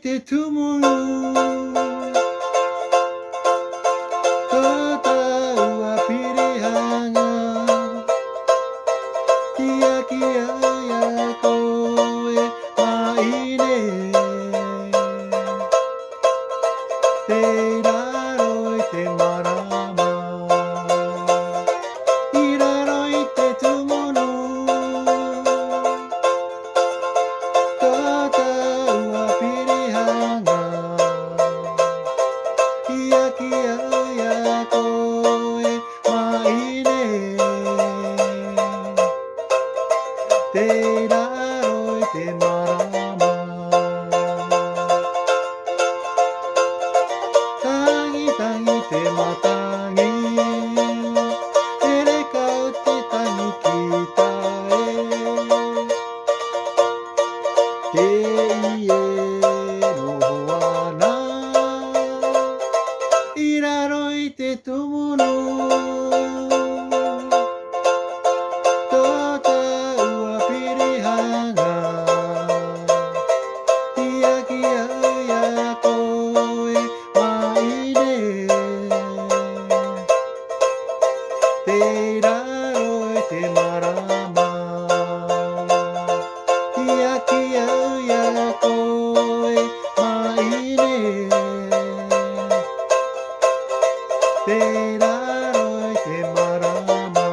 て灯る片はピリハがキヤキヤや声まいねテラロイテマラマイラロイテトゥモノ片はピリハがキヤキヤや声まいねテラロイテマラマタギタギテマタギエレカウテタギキタエケイエロワナイラロイテトモノ片はピリハがキヤキヤや声まいねテラロイテマラマキヤキヤや声まいねテラロイテマラマ